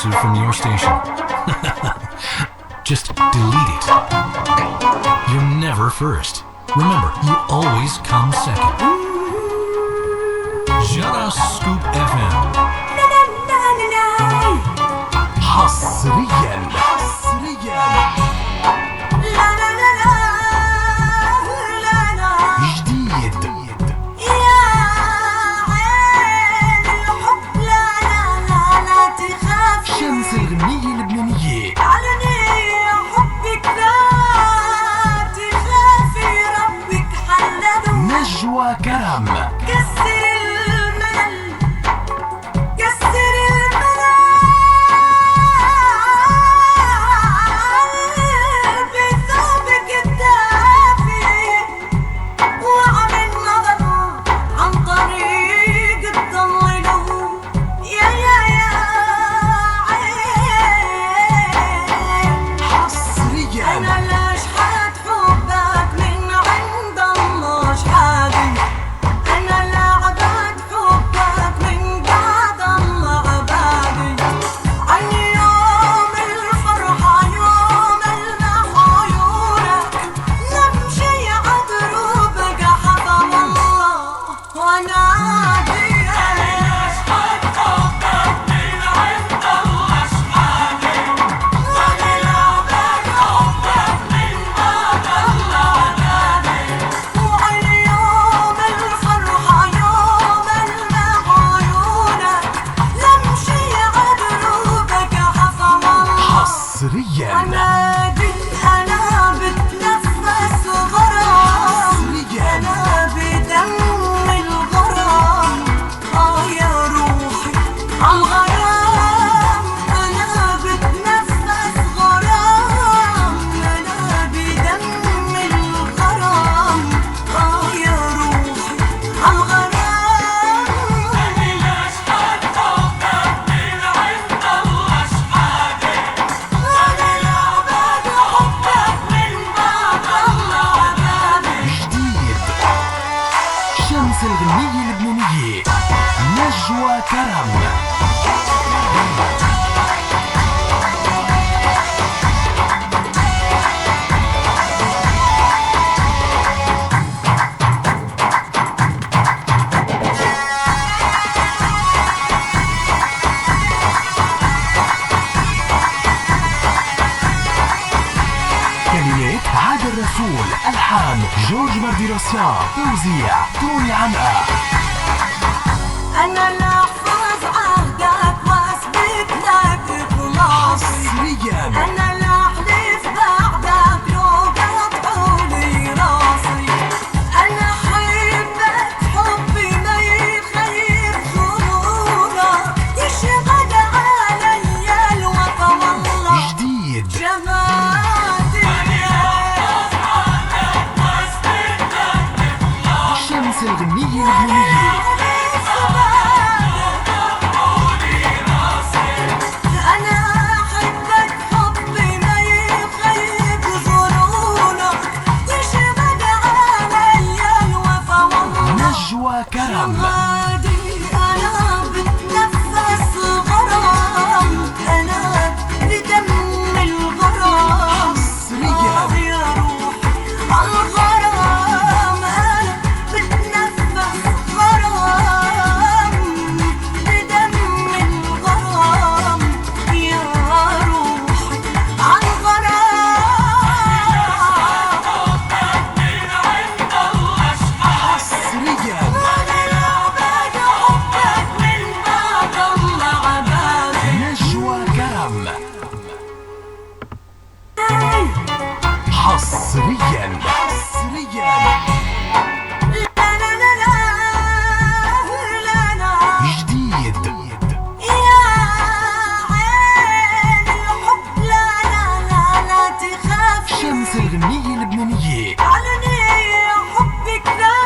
from your station. Just delete it. You're never first. Remember, you always come second. Jara Scoop FM. حصريا جديد يا عين الحب لا تخافي شمس الغنية اللبنانية علني حبك لا تخافي ربك حلله نجوى كرم كسر الملل كسر الملل بثوبك الدافي وعمل نظر عن طريق الضلل يا عين حصريا أنا لا شحات حبك من عند الله شحادي أنا لا عباد حبك من بعد الله عبادي عن يوم الفرحة يوم المحيولك نمشي عدروبك حفظ الله ونادي وعن يوم الفرحة يوم المحيولك نمشي عدروبك حفظ الله حصريا أنادي أنا بتنفس غرام أنا بدم الغرام يا روحي عالغرام أنا بتنفس غرام أنا بدم الغرام يا روحي عالغرام أنا لا بعد حبك من بعد الله عبادي جديد شمس الغنية اللبنانية نجوى كرم كلمات عاد الرسول ألحان جورج مارديروسيان توزيع توني عنقا أنا لا أحفظ عهدك وأثبت لك إخلاصي حصريا أنا لا أحلف بعدك لو قطعولي راسي أنا أحبك حبي ما يخيب ظنونك يشغل علي الوطن الله جديد جمالي شمس الغنية اللبنانية أنا أحبك حبي ما يخيب ظنونك يشبك علي الوفا والله نجوى كرم غادي أنا بتنفس غرام أنا بدم الغرام حصريا يا روحي الغرام أنا بتنفس غرام بدم الغرام يا روحي الغرام حصريا أنا لا بعد حبك من بعد الله عبادي نجوى كرم حصريا لا لا لا لا لا جديد يا عين الحب لا تخافي شمس الغنية اللبنانية علني حبك لا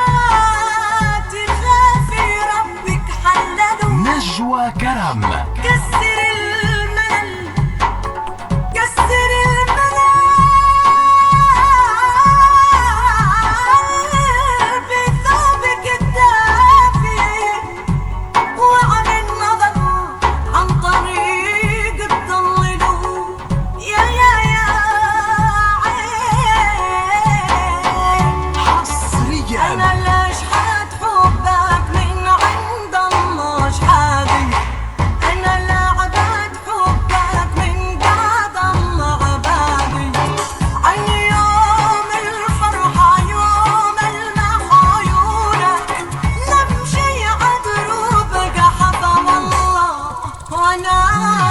تخافي ربك حلله نجوى كرم كسر الملل كسر الملل بثوبك الدافي وعمل نظر عن طريق أنا